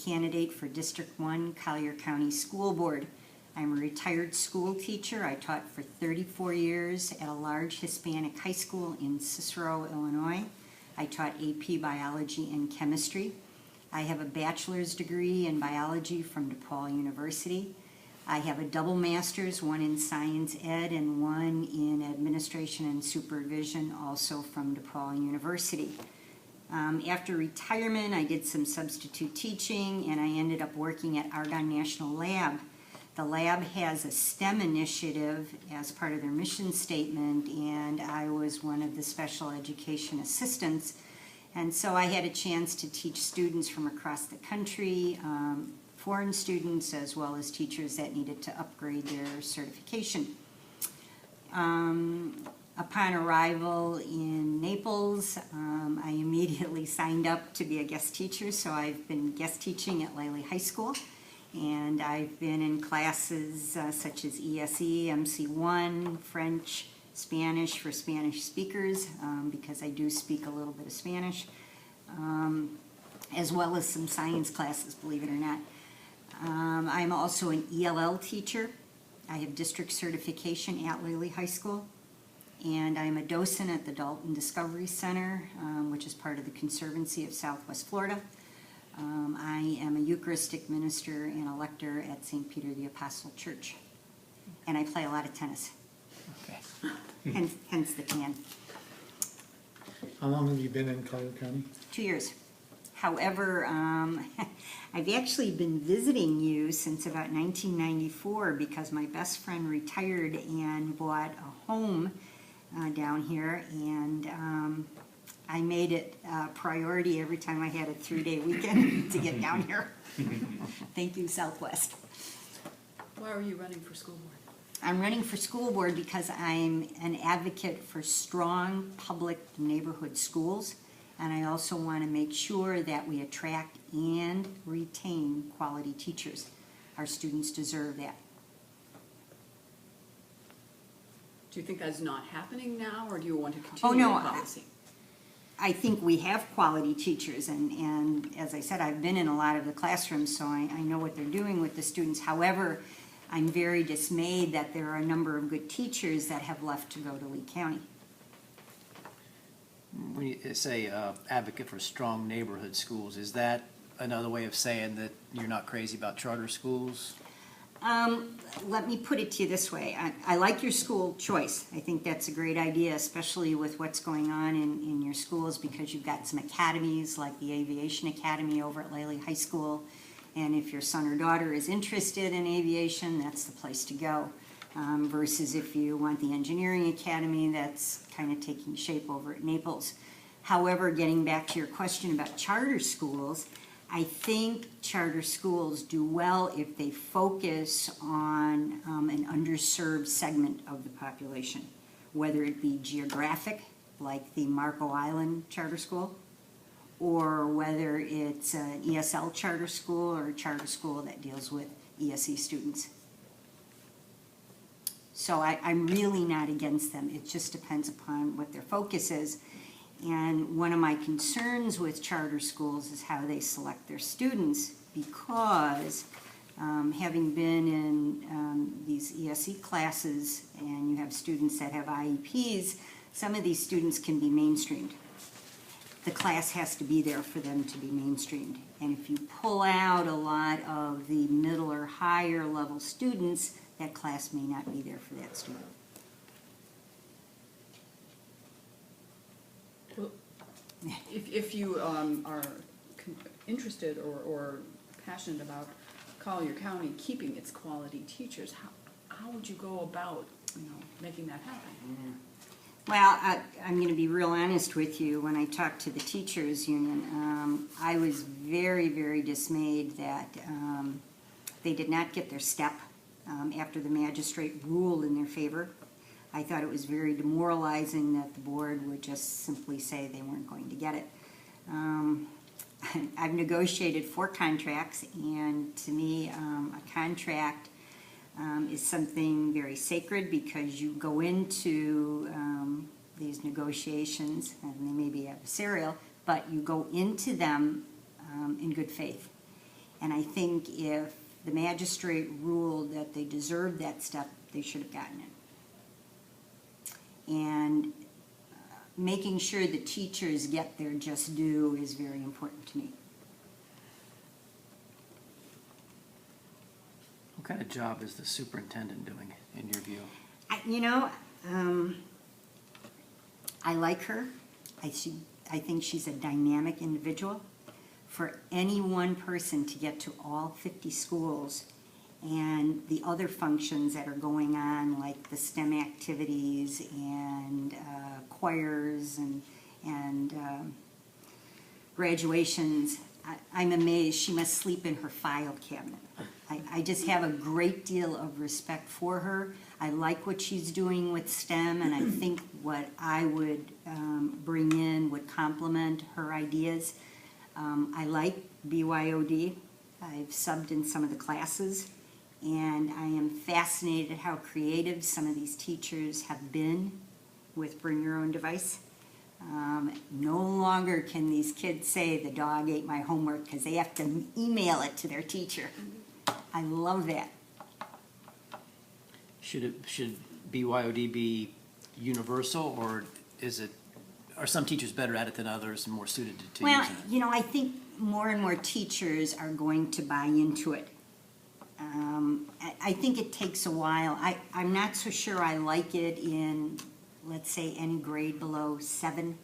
candidate for District 1 Collier County School Board. I'm a retired school teacher. I taught for 34 years at a large Hispanic high school in Cicero, Illinois. I taught AP Biology and Chemistry. I have a bachelor's degree in biology from DePaul University. I have a double master's, one in science ed and one in administration and supervision, also from DePaul University. After retirement, I did some substitute teaching and I ended up working at Argonne National Lab. The lab has a STEM initiative as part of their mission statement, and I was one of the special education assistants. And so I had a chance to teach students from across the country, foreign students, as well as teachers that needed to upgrade their certification. Upon arrival in Naples, I immediately signed up to be a guest teacher, so I've been guest teaching at Lely High School, and I've been in classes such as ESE, MC1, French, Spanish for Spanish speakers, because I do speak a little bit of Spanish, as well as some science classes, believe it or not. I'm also an ELL teacher. I have district certification at Lely High School, and I'm a docent at the Dalton Discovery Center, which is part of the Conservancy of Southwest Florida. I am a Eucharistic minister and a lector at St. Peter the Apostle Church, and I play a lot of tennis. Okay. Hence the tan. How long have you been in Collier County? 2 years. However, I've actually been visiting you since about 1994 because my best friend retired and bought a home down here, and I made it a priority every time I had a 3-day weekend to get down here. Thank you, Southwest. Why are you running for school board? I'm running for school board because I'm an advocate for strong public neighborhood schools, and I also want to make sure that we attract and retain quality teachers. Our students deserve that. Do you think that's not happening now, or do you want to continue the policy? I think we have quality teachers, and as I said, I've been in a lot of the classrooms, so I know what they're doing with the students. However, I'm very dismayed that there are a number of good teachers that have left to go to Lee County. When you say advocate for strong neighborhood schools, is that another way of saying that you're not crazy about charter schools? Let me put it to you this way. I like your school choice. I think that's a great idea, especially with what's going on in your schools, because you've got some academies like the Aviation Academy over at Lely High School. And if your son or daughter is interested in aviation, that's the place to go. Versus if you want the Engineering Academy, that's kind of taking shape over at Naples. However, getting back to your question about charter schools, I think charter schools do well if they focus on an underserved segment of the population, whether it be geographic, like the Marco Island Charter School, or whether it's an ESL charter school or a charter school that deals with ESE students. So I'm really not against them. It just depends upon what their focus is. And one of my concerns with charter schools is how they select their students, because having been in these ESE classes and you have students that have IEPs, some of these students can be mainstreamed. The class has to be there for them to be mainstreamed. And if you pull out a lot of the middle or higher level students, that class may not be there for that student. Well, if you are interested or passionate about Collier County keeping its quality teachers, how would you go about making that happen? Well, I'm going to be real honest with you. When I talked to the teachers union, I was very, very dismayed that they did not get their step after the magistrate ruled in their favor. I thought it was very demoralizing that the board would just simply say they weren't going to get it. I've negotiated 4 contracts, and to me, a contract is something very sacred, because you go into these negotiations, and they may be adversarial, but you go into them in good faith. And I think if the magistrate ruled that they deserved that step, they should have gotten it. And making sure the teachers get their just due is very important to me. What kind of job is the superintendent doing, in your view? I like her. I think she's a dynamic individual. For any one person to get to all 50 schools and the other functions that are going on, like the STEM activities and choirs and graduations, I'm amazed. She must sleep in her file cabinet. I just have a great deal of respect for her. I like what she's doing with STEM, and I think what I would bring in would complement her ideas. I like BYOD. I've subbed in some of the classes, and I am fascinated how creative some of these teachers have been with Bring Your Own Device. No longer can these kids say the dog ate my homework because they have to email it to their teacher. I love that. Should BYOD be universal, or are some teachers better at it than others and more suited to Well, using it? I think more and more teachers are going to buy into it. I think it takes a while. I'm not so sure I like it in, let's say, any grade below 7.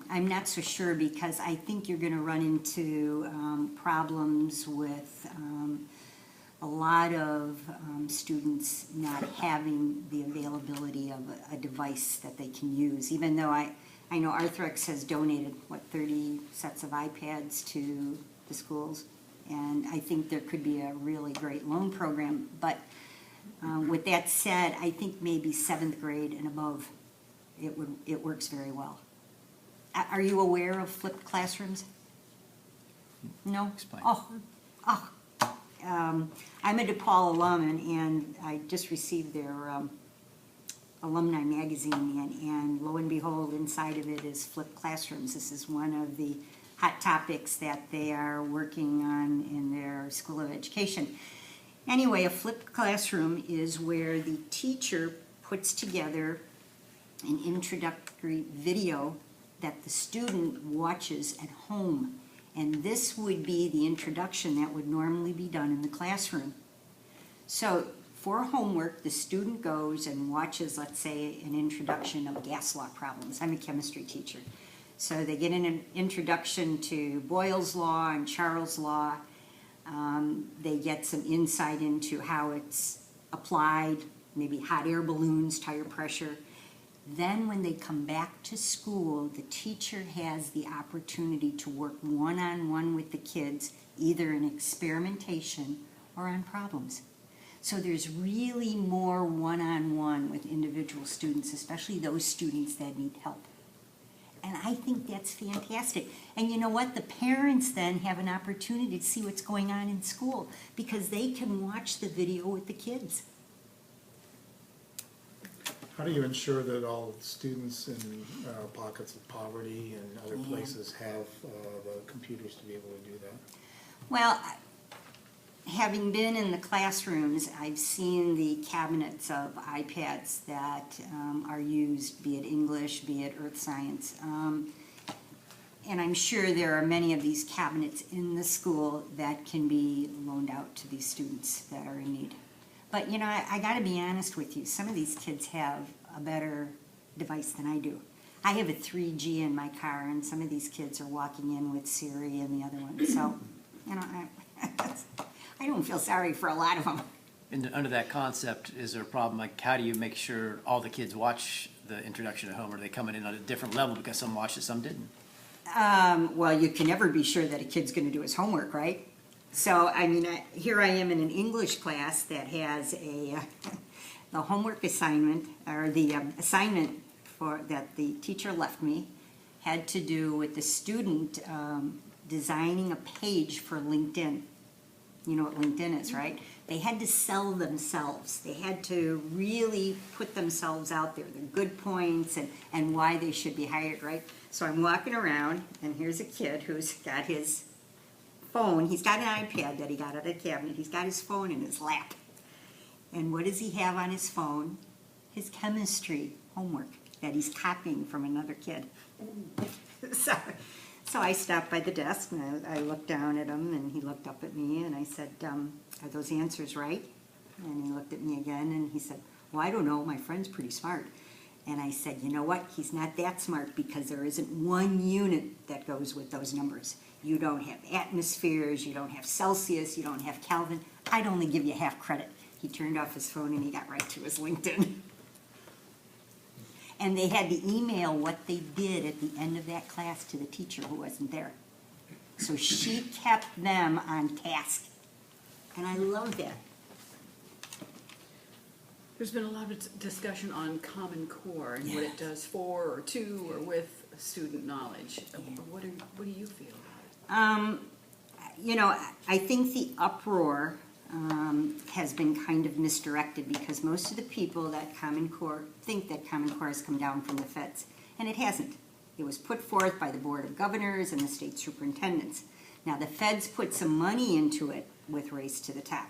I'm not so sure because I think you're going to run into problems with a lot of students not having the availability of a device that they can use, even though I know Arthrex has donated, 30 sets of iPads to the schools, and I think there could be a really great loan program. But with that said, I think maybe 7th grade and above, it works very well. Are you aware of flipped classrooms? No? Explain. I'm a DePaul alum, and I just received their alumni magazine, and lo and behold, inside of it is flipped classrooms. This is one of the hot topics that they are working on in their School of Education. Anyway, a flipped classroom is where the teacher puts together an introductory video that the student watches at home. And this would be the introduction that would normally be done in the classroom. So for homework, the student goes and watches, let's say, an introduction of gas law problems. I'm a chemistry teacher. So they get an introduction to Boyle's Law and Charles' Law. They get some insight into how it's applied, maybe hot air balloons, tire pressure. Then when they come back to school, the teacher has the opportunity to work one-on-one with the kids, either in experimentation or on problems. So there's really more one-on-one with individual students, especially those students that need help. And I think that's fantastic. And you know what? The parents then have an opportunity to see what's going on in school because they can watch the video with the kids. How do you ensure that all students in pockets of poverty and other places have the computers to be able to do that? Well, having been in the classrooms, I've seen the cabinets of iPads that are used, be it English, be it earth science. And I'm sure there are many of these cabinets in the school that can be loaned out to these students that are in need. But I got to be honest with you, some of these kids have a better device than I do. I have a 3G in my car, and some of these kids are walking in with Siri and the other one. So, I don't feel sorry for a lot of them. And under that concept, is there a problem, like how do you make sure all the kids watch the introduction at home? Are they coming in at a different level because some watched it, some didn't? Well, you can never be sure that a kid's going to do his homework, right? So, here I am in an English class that has the homework assignment, or the assignment that the teacher left me, had to do with the student designing a page for LinkedIn. You know what LinkedIn is, right? They had to sell themselves. They had to really put themselves out there, their good points and why they should be hired, right? So I'm walking around, and here's a kid who's got his phone. He's got an iPad that he got out of the cabinet. He's got his phone in his lap. And what does he have on his phone? His chemistry homework that he's copying from another kid. So I stopped by the desk and I looked down at him and he looked up at me and I said, are those answers right? And he looked at me again and he said, well, I don't know, my friend's pretty smart. And I said, you know what, he's not that smart because there isn't one unit that goes with those numbers. You don't have atmospheres, you don't have Celsius, you don't have Kelvin. I'd only give you half credit. He turned off his phone and he got right to his LinkedIn. And they had to email what they did at the end of that class to the teacher who wasn't there. So she kept them on task. And I love that. There's been a lot of discussion on Common Core and what it does for or to or with student knowledge. What do you feel about it? You know, I think the uproar has been kind of misdirected because most of the people that Common Core think that Common Core has come down from the feds, and it hasn't. It was put forth by the Board of Governors and the state superintendents. Now, the feds put some money into it with Race to the Top,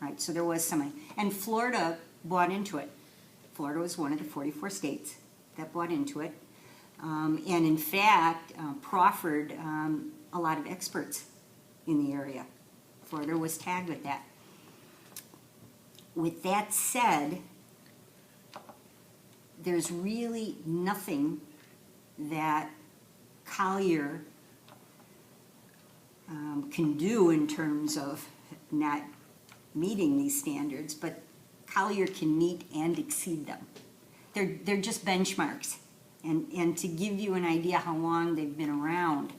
right? So there was some money. And Florida bought into it. Florida was one of the 44 states that bought into it. And in fact, proffered a lot of experts in the area. Florida was tagged with that. With that said, there's really nothing that Collier can do in terms of not meeting these standards, but Collier can meet and exceed them. They're just benchmarks. And to give you an idea how long they've been around,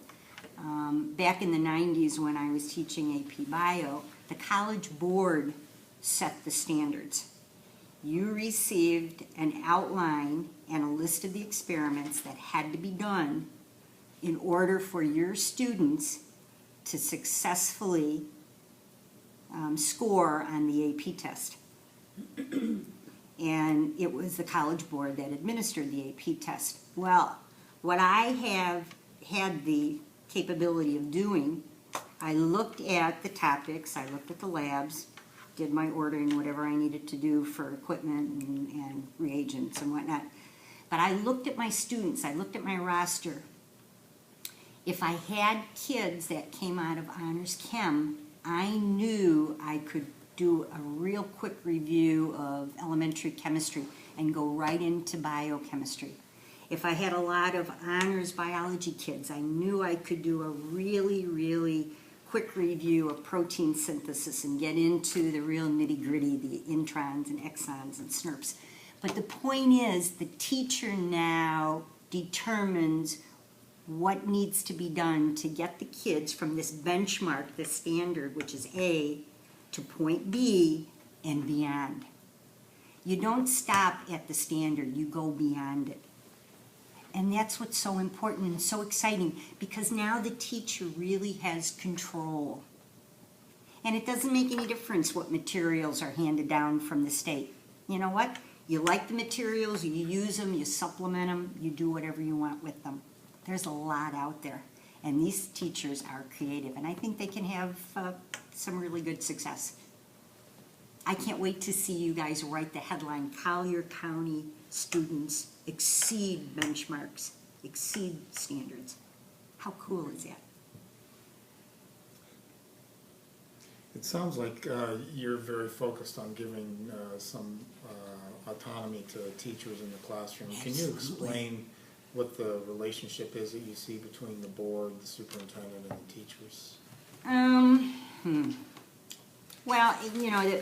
back in the 90s when I was teaching AP Bio, the College Board set the standards. You received an outline and a list of the experiments that had to be done in order for your students to successfully score on the AP test. And it was the College Board that administered the AP test. Well, what I have had the capability of doing, I looked at the topics, I looked at the labs, did my ordering, whatever I needed to do for equipment and reagents and whatnot. But I looked at my students, I looked at my roster. If I had kids that came out of Honors Chem, I knew I could do a real quick review of elementary chemistry and go right into biochemistry. If I had a lot of honors biology kids, I knew I could do a really, really quick review of protein synthesis and get into the real nitty-gritty, the introns and exons and SNRPs. But the point is, the teacher now determines what needs to be done to get the kids from this benchmark, this standard, which is A, to point B and beyond. You don't stop at the standard, you go beyond it. And that's what's so important and so exciting, because now the teacher really has control. And it doesn't make any difference what materials are handed down from the state. You know what? You like the materials, you use them, you supplement them, you do whatever you want with them. There's a lot out there. And these teachers are creative, and I think they can have some really good success. I can't wait to see you guys write the headline, Collier County students exceed benchmarks, exceed standards. How cool is that? It sounds like you're very focused on giving some autonomy to teachers in the classroom. Can you explain what the relationship is that you see between the board, the superintendent, and the teachers? Well, you know,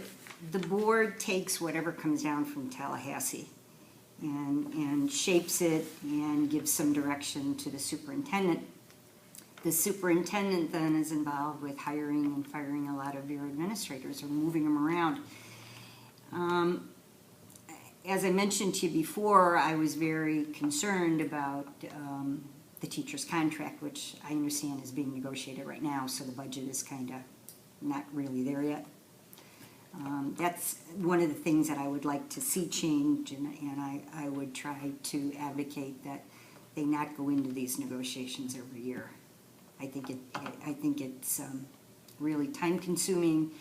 the board takes whatever comes down from Tallahassee and shapes it and gives some direction to the superintendent. The superintendent then is involved with hiring and firing a lot of your administrators or moving them around. As I mentioned to you before, I was very concerned about the teacher's contract, which I understand is being negotiated right now, so the budget is kind of not really there yet. That's one of the things that I would like to see change, and I would try to advocate that they not go into these negotiations every year. I think it's really time consuming,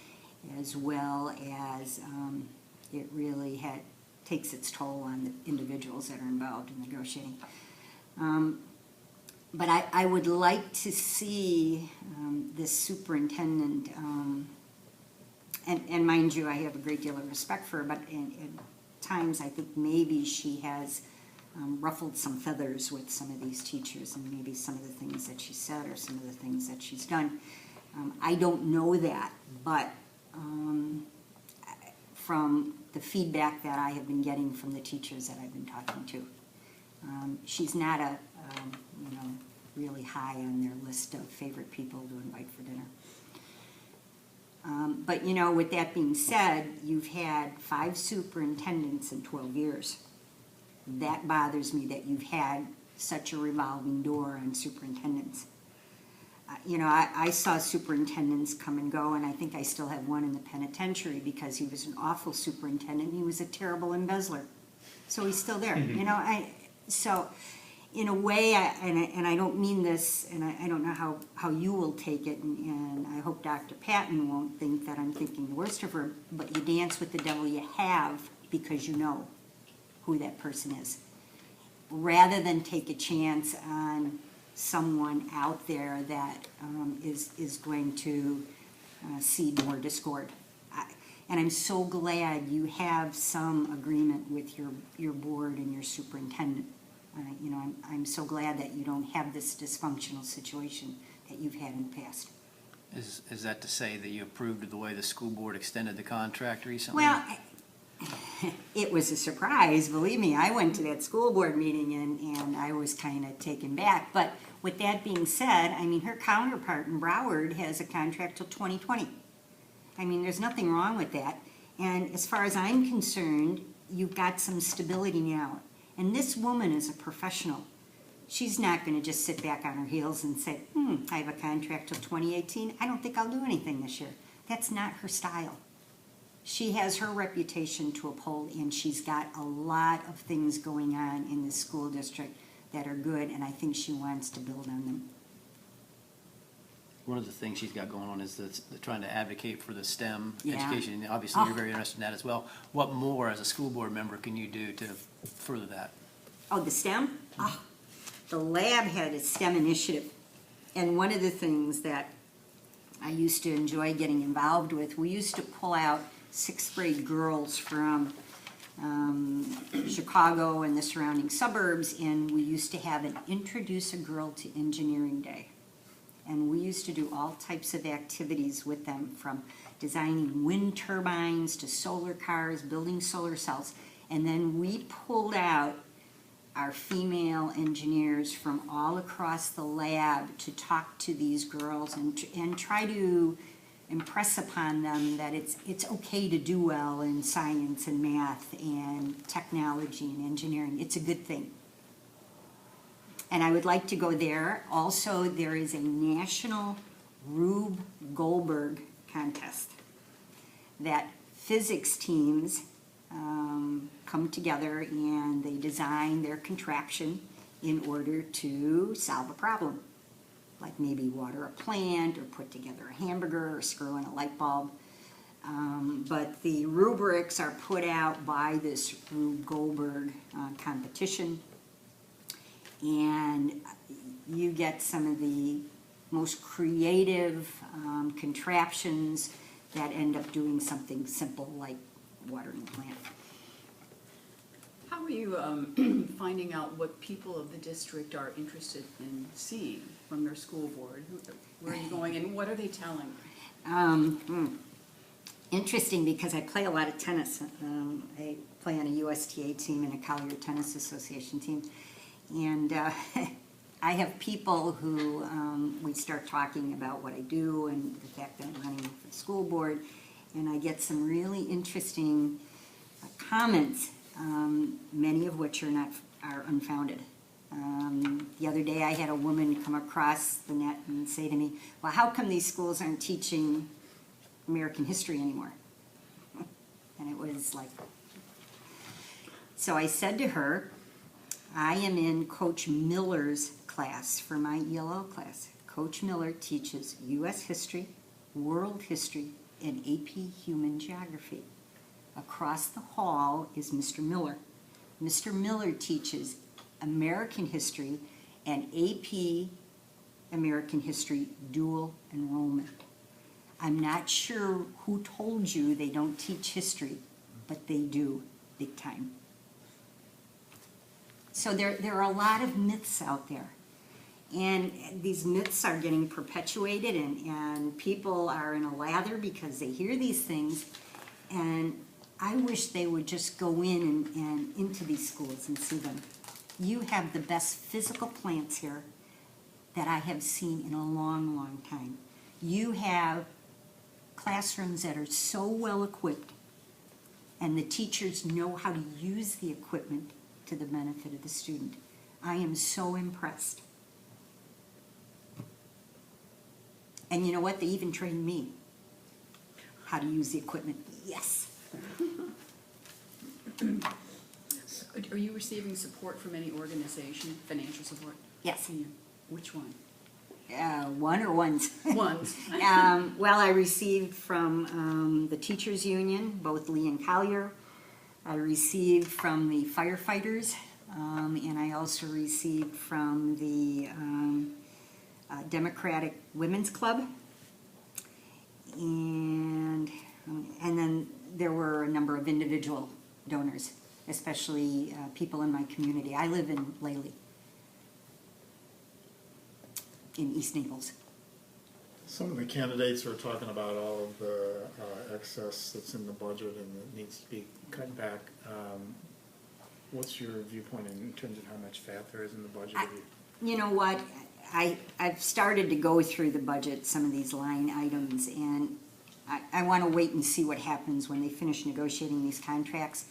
as well as it really takes its toll on the individuals that are involved in negotiating. But I would like to see this superintendent, and mind you, I have a great deal of respect for her, but at times I think maybe she has ruffled some feathers with some of these teachers, and maybe some of the things that she said or some of the things that she's done. I don't know that, but from the feedback that I have been getting from the teachers that I've been talking to, she's not really high on their list of favorite people to invite for dinner. But with that being said, you've had 5 superintendents in 12 years. That bothers me, that you've had such a revolving door on superintendents. I saw superintendents come and go, and I think I still have one in the penitentiary because he was an awful superintendent. He was a terrible embezzler. So he's still there. So in a way, and I don't mean this, and I don't know how you will take it, and I hope Dr. Patton won't think that I'm thinking the worst of her, but you dance with the devil you have because you know who that person is, rather than take a chance on someone out there that is going to seed more discord. And I'm so glad you have some agreement with your board and your superintendent. I'm so glad that you don't have this dysfunctional situation that you've had in the past. Is that to say that you approved of the way the school board extended the contract recently? Well, it was a surprise, believe me. I went to that school board meeting and I was kind of taken back. But with that being said, her counterpart in Broward has a contract till 2020. There's nothing wrong with that. And as far as I'm concerned, you've got some stability now. And this woman is a professional. She's not going to just sit back on her heels and say, I have a contract till 2018. I don't think I'll do anything this year. That's not her style. She has her reputation to uphold, and she's got a lot of things going on in the school district that are good, and I think she wants to build on them. One of the things she's got going on is the trying to advocate for the STEM Yeah. education. And obviously, you're very interested in that as well. What more, as a school board member, can you do to further that? Oh, the STEM? The lab had a STEM initiative, and one of the things that I used to enjoy getting involved with, we used to pull out 6th grade girls from Chicago and the surrounding suburbs, and we used to have an Introduce a Girl to Engineering Day. And we used to do all types of activities with them, from designing wind turbines to solar cars, building solar cells. And then we pulled out our female engineers from all across the lab to talk to these girls and try to impress upon them that it's okay to do well in science and math and technology and engineering. It's a good thing. And I would like to go there. Also, there is a national Rube Goldberg contest that physics teams come together and they design their contraption in order to solve a problem, like maybe water a plant or put together a hamburger or screw in a light bulb. But the rubrics are put out by this Rube Goldberg competition, and you get some of the most creative contraptions that end up doing something simple like watering a plant. How are you finding out what people of the district are interested in seeing from their school board? Where are you going and what are they telling? Interesting, because I play a lot of tennis. I play on a USTA team and a Collier Tennis Association team. And I have people who we start talking about what I do and the fact that I'm running for the school board, and I get some really interesting comments, many of which are unfounded. The other day I had a woman come across the net and say to me, well, how come these schools aren't teaching American history anymore? And it was like, so I said to her, I am in Coach Miller's class for my ELL class. Coach Miller teaches U.S. history, world history, and AP Human Geography. Across the hall is Mr. Miller. Mr. Miller teaches American history and AP American history dual enrollment. I'm not sure who told you they don't teach history, but they do, big time. So there are a lot of myths out there. And these myths are getting perpetuated, and people are in a lather because they hear these things. And I wish they would just go in and into these schools and see them. You have the best physical plants here that I have seen in a long, long time. You have classrooms that are so well equipped, and the teachers know how to use the equipment to the benefit of the student. I am so impressed. And you know what? They even trained me how to use the equipment. Yes. Are you receiving support from any organization, financial support? Yes. Which one? One or ones? Ones. Well, I received from the teachers union, both Lee and Collier. I received from the firefighters, and I also received from the Democratic Women's Club. And then there were a number of individual donors, especially people in my community. I live in Lely, in East Naples. Some of the candidates are talking about all of the excess that's in the budget and that needs to be cut back. What's your viewpoint in terms of how much fat there is in the budget? You know what? I've started to go through the budget, some of these line items, and I want to wait and see what happens when they finish negotiating these contracts.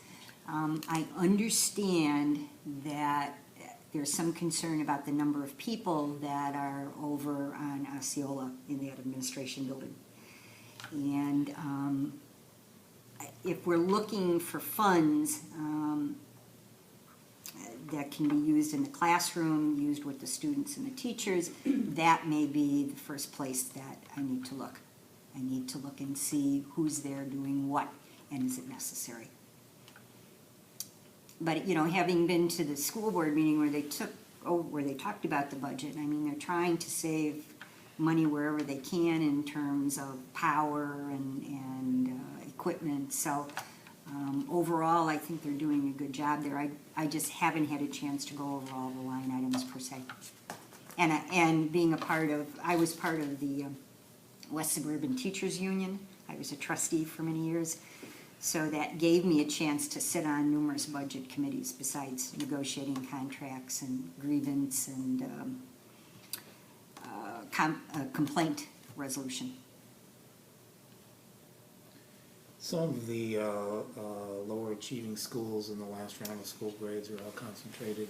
I understand that there's some concern about the number of people that are over on Osceola in that administration building. And if we're looking for funds that can be used in the classroom, used with the students and the teachers, that may be the first place that I need to look. I need to look and see who's there doing what, and is it necessary. But, you know, having been to the school board meeting where they talked about the budget, I mean, they're trying to save money wherever they can in terms of power and equipment. So overall, I think they're doing a good job there. I just haven't had a chance to go over all the line items per se. And being I was part of the West Suburban Teachers Union. I was a trustee for many years. So that gave me a chance to sit on numerous budget committees besides negotiating contracts and grievance and complaint resolution. Some of the lower achieving schools in the last round of school grades are all concentrated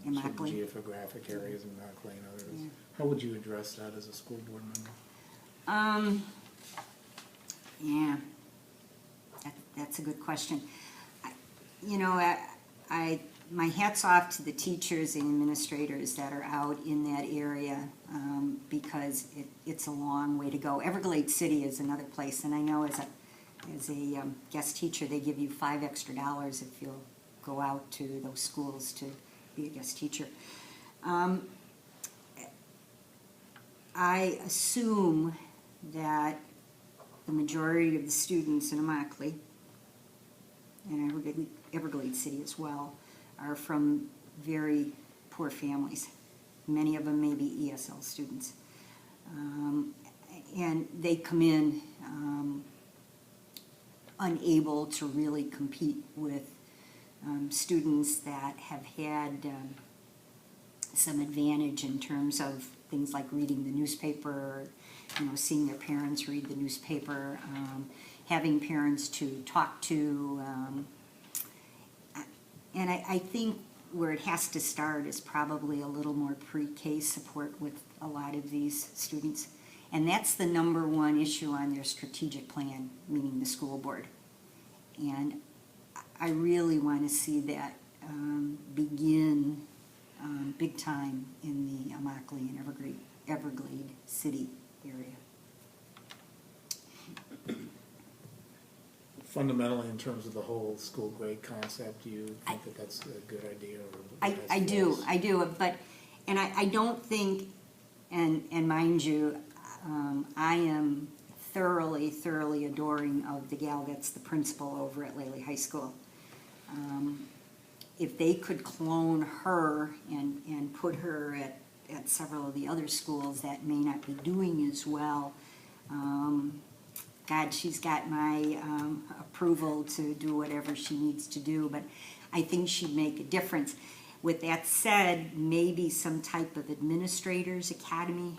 in certain geographic areas in Immokalee and others. Yeah. How would you address that as a school board member? Yeah. That's a good question. My hat's off to the teachers and administrators that are out in that area because it's a long way to go. Everglades City is another place, and I know as a guest teacher, they give you $5 extra if you'll go out to those schools to be a guest teacher. I assume that the majority of the students in Immokalee and Everglades City as well are from very poor families. Many of them may be ESL students. And they come in unable to really compete with students that have had some advantage in terms of things like reading the newspaper, seeing their parents read the newspaper, having parents to talk to. And I think where it has to start is probably a little more pre-K support with a lot of these students. And that's the number one issue on their strategic plan, meaning the school board. And I really want to see that begin big time in the Immokalee and Everglade City area. Fundamentally, in terms of the whole school grade concept, do you think that that's a good idea? Or I do, but, and I don't think, and mind you, I am thoroughly adoring of the gal that's the principal over at Lely High School. If they could clone her and put her at several of the other schools that may not be doing as well, God, she's got my approval to do whatever she needs to do, but I think she'd make a difference. With that said, maybe some type of administrators academy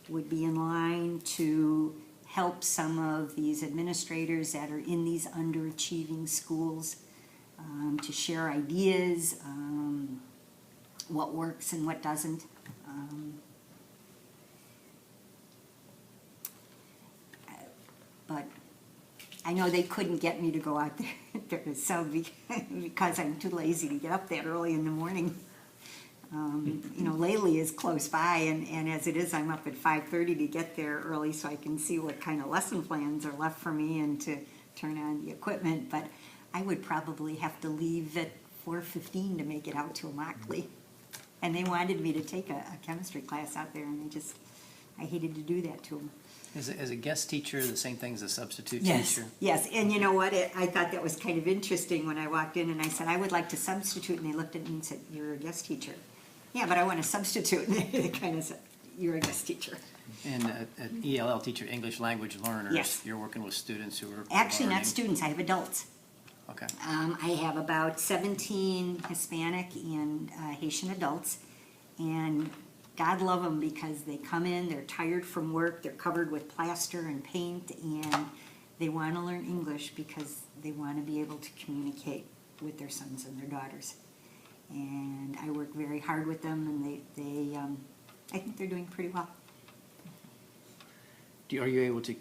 would be in line to help some of these administrators that are in these underachieving schools to share ideas, what works and what doesn't. But I know they couldn't get me to go out there to sub because I'm too lazy to get up that early in the morning. You know, Lely is close by, and as it is, I'm up at 5:30 to get there early so I can see what kind of lesson plans are left for me and to turn on the equipment. But I would probably have to leave at 4:15 to make it out to Immokalee. And they wanted me to take a chemistry class out there, and I hated to do that to them. As a guest teacher, the same thing as a substitute Yes, teacher? yes, and you know what, I thought that was kind of interesting when I walked in and I said, I would like to substitute, and they looked at me and said, you're a guest teacher. Yeah, but I want to substitute, and they kind of said, you're a guest teacher. And an ELL teacher, English language learners? Yes. You're working with students who are Actually, learning. not students, I have adults. Okay. I have about 17 Hispanic and Haitian adults, and God love them because they come in, they're tired from work, they're covered with plaster and paint, and they want to learn English because they want to be able to communicate with their sons and their daughters. And I work very hard with them, and I think they're doing pretty well. Are you able to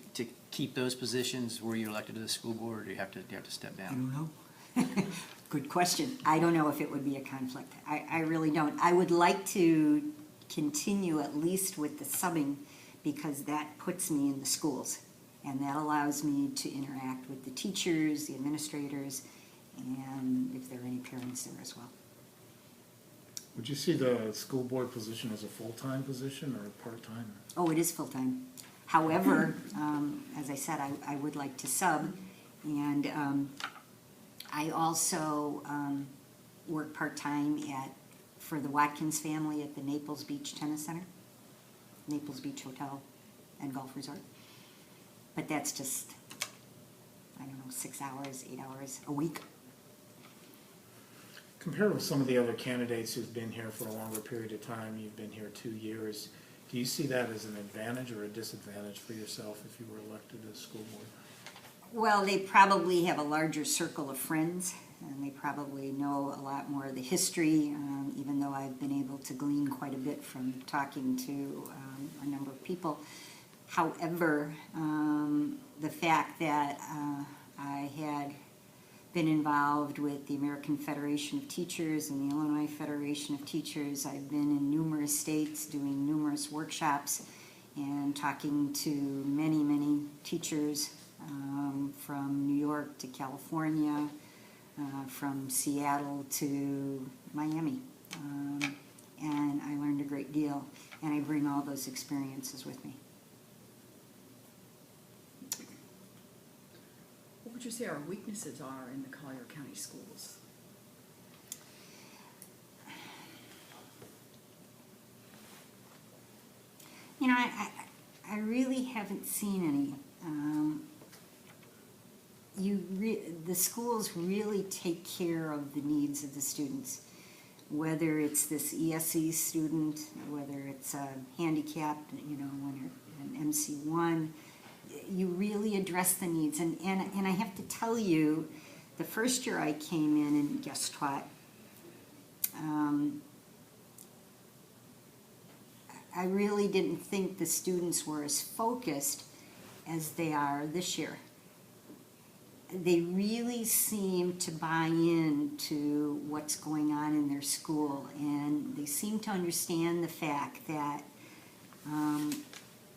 keep those positions where you're elected to the school board, or do you have to step I down? don't know. Good question. I don't know if it would be a conflict. I really don't. I would like to continue at least with the subbing because that puts me in the schools and that allows me to interact with the teachers, the administrators, and if there are any parents there as well. Would you see the school board position as a full-time position or part-time? Oh, it is full-time. However, as I said, I would like to sub, and I also work part-time for the Watkins family at the Naples Beach Tennis Center, Naples Beach Hotel and Golf Resort. But that's just, I don't know, 6 hours, 8 hours a week. Compared with some of the other candidates who've been here for a longer period of time, you've been here 2 years, do you see that as an advantage or a disadvantage for yourself if you were elected to the school board? Well, they probably have a larger circle of friends, and they probably know a lot more of the history, even though I've been able to glean quite a bit from talking to a number of people. However, the fact that I had been involved with the American Federation of Teachers and the Illinois Federation of Teachers, I've been in numerous states doing numerous workshops and talking to many teachers from New York to California, from Seattle to Miami. And I learned a great deal, and I bring all those experiences with me. What would you say our weaknesses are in the Collier County schools? You know, I really haven't seen any. The schools really take care of the needs of the students, whether it's this ESE student, whether it's a handicapped, you know, when you're an MC1, you really address the needs. And I have to tell you, the first year I came in and guest taught, I really didn't think the students were as focused as they are this year. they really seem to buy into what's going on in their school, and they seem to understand the fact that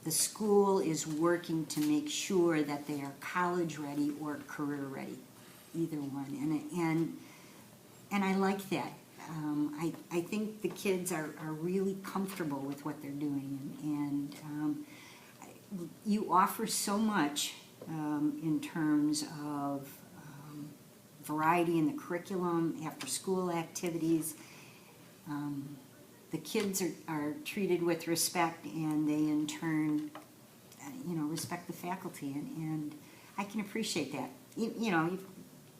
the school is working to make sure that they are college ready or career ready, either one, and I like that. I think the kids are really comfortable with what they're doing, and you offer so much in terms of variety in the curriculum, after-school activities. The kids are treated with respect, and they in turn, respect the faculty, and I can appreciate that.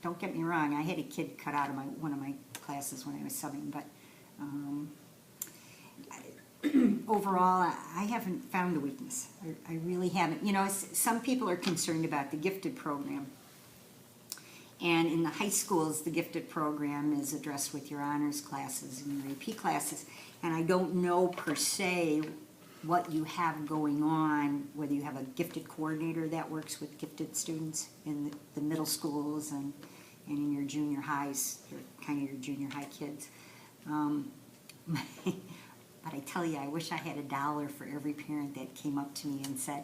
Don't get me wrong, I had a kid cut out of one of my classes when I was subbing, but overall, I haven't found a weakness. I really haven't. Some people are concerned about the gifted program. And in the high schools, the gifted program is addressed with your honors classes and your AP classes. And I don't know per se what you have going on, whether you have a gifted coordinator that works with gifted students in the middle schools and in your junior highs, kind of your junior high kids. But I tell you, I wish I had $1 for every parent that came up to me and said,